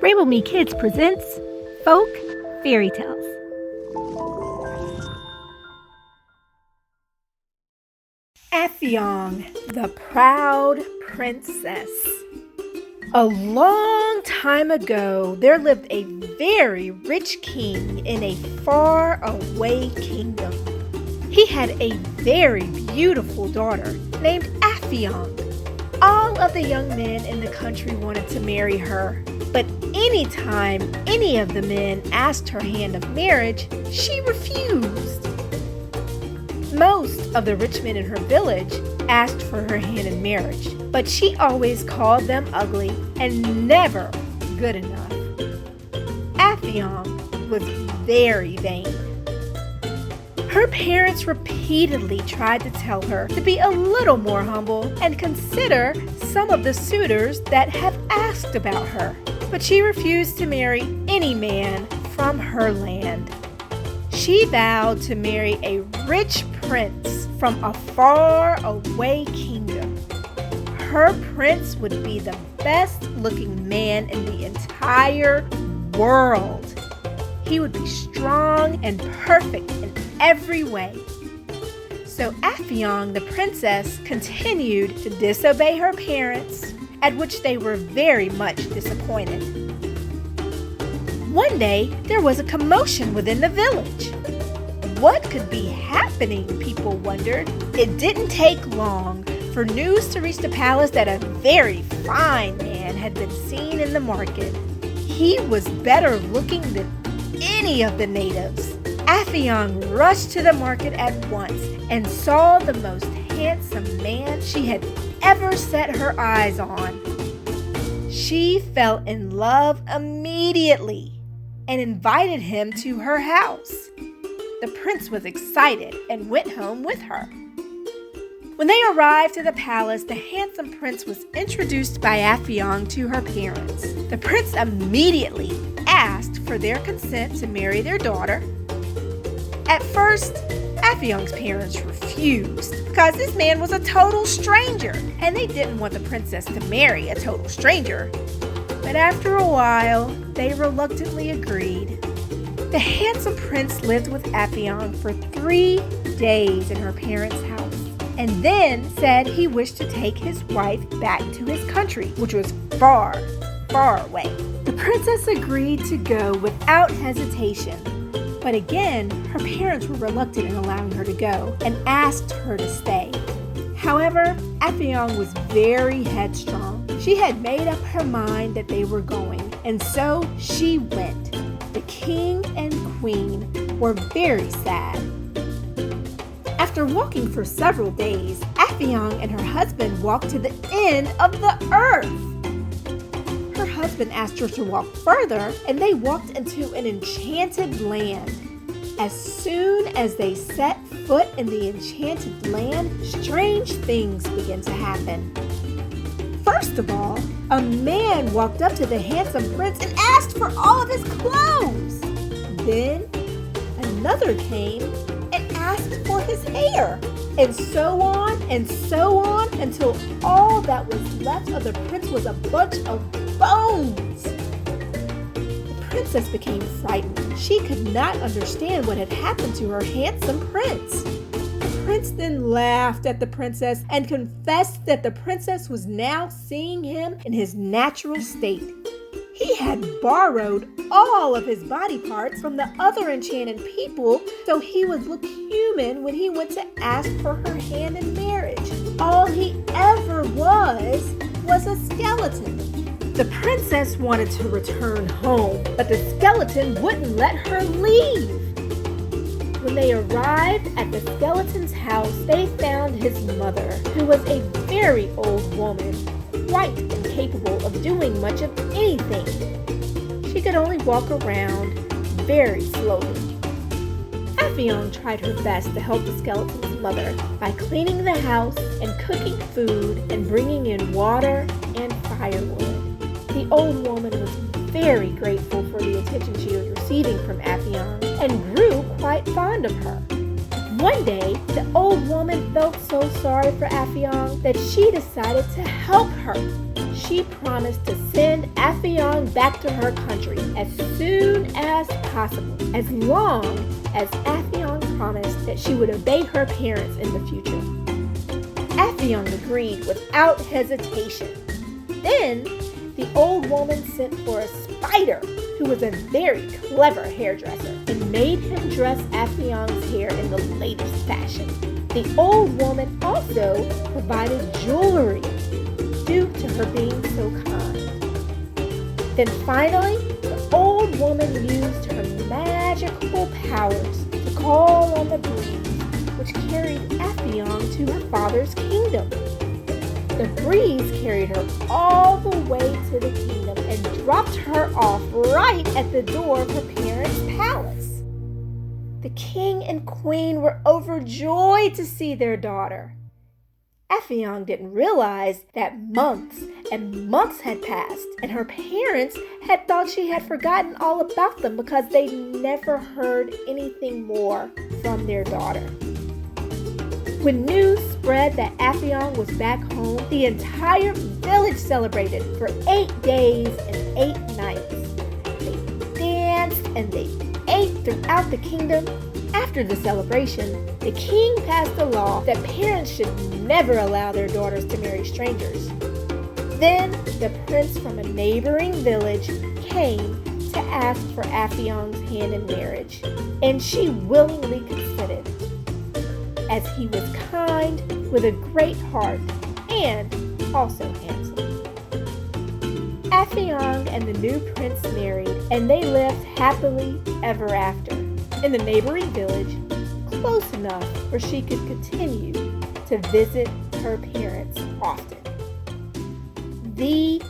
RainbowMe Kids presents Folk Fairytales. Afiong the Proud Princess. A long time ago, there lived a very rich king in a far-away kingdom. He had a very beautiful daughter named Afiong. All of the young men in the country wanted to marry her, but anytime any of the men asked her hand of marriage, she refused. Most of the rich men in her village asked for her hand in marriage, but she always called them ugly and never good enough. Afiong was very vain. Her parents repeatedly tried to tell her to be a little more humble and consider some of the suitors that have asked about her, but she refused to marry any man from her land. She vowed to marry a rich prince from a far-away kingdom. Her prince would be the best-looking man in the entire world. He would be strong and perfect in every way. So Afiong the princess continued to disobey her parents, at which they were very much disappointed. One day, there was a commotion within the village. What could be happening, people wondered. It didn't take long for news to reach the palace that a very fine man had been seen in the market. He was better looking than any of the natives. Afiong rushed to the market at once and saw the most handsome man she had ever set her eyes on. She fell in love immediately and invited him to her house. The prince was excited and went home with her. When they arrived to the palace, the handsome prince was introduced by Afiong to her parents. The prince immediately asked for their consent to marry their daughter. At first, Afiong's parents refused because this man was a total stranger and they didn't want the princess to marry a total stranger. But after a while, they reluctantly agreed. The handsome prince lived with Afiong for 3 days in her parents' house and then said he wished to take his wife back to his country, which was far, far away. The princess agreed to go without hesitation. But again, her parents were reluctant in allowing her to go and asked her to stay. However, Afiong was very headstrong. She had made up her mind that they were going, and so she went. The king and queen were very sad. After walking for several days, Afiong and her husband walked to the end of the earth. Her husband asked her to walk further, and they walked into an enchanted land. As soon as they set foot in the enchanted land, strange things began to happen. First of all, a man walked up to the handsome prince and asked for all of his clothes. Then another came and asked for his hair, and so on until all that was left of the prince was a bunch of bones. The princess became frightened. She could not understand what had happened to her handsome prince. The prince then laughed at the princess and confessed that the princess was now seeing him in his natural state. He had borrowed all of his body parts from the other enchanted people so he would look human when he went to ask for her hand in marriage. All he ever was a skeleton. The princess wanted to return home, but the skeleton wouldn't let her leave. When they arrived at the skeleton's house, they found his mother, who was a very old woman, quite incapable of doing much of anything. She could only walk around very slowly. Afiong tried her best to help the skeleton's mother by cleaning the house and cooking food and bringing in water and firewood. The old woman was very grateful for the attention she was receiving from Afiong and grew quite fond of her. One day, the old woman felt so sorry for Afiong that she decided to help her. she promised to send Afiong back to her country as soon as possible, as long as Afiong promised that she would obey her parents in the future. Afiong agreed without hesitation. Then the old woman sent for a spider who was a very clever hairdresser and made him dress Afiong's hair in the latest fashion. The old woman also provided jewelry due to her being so kind. Then finally, the old woman used her magical powers to call on the breeze, which carried Afiong to her father's kingdom. The breeze carried her all the way to the kingdom and dropped her off right at the door of her parents' palace. The king and queen were overjoyed to see their daughter. Afiong didn't realize that months and months had passed, and her parents had thought she had forgotten all about them because they never heard anything more from their daughter. When news spread that Afiong was back home, the entire village celebrated for 8 days and 8 nights. They danced and they ate throughout the kingdom. After the celebration, the king passed a law that parents should never allow their daughters to marry strangers. Then the prince from a neighboring village came to ask for Afiong's hand in marriage, and she willingly consented, as he was kind, with a great heart, and also handsome. Afiong and the new prince married, and they lived happily ever after in the neighboring village, close enough where she could continue to visit her parents often. The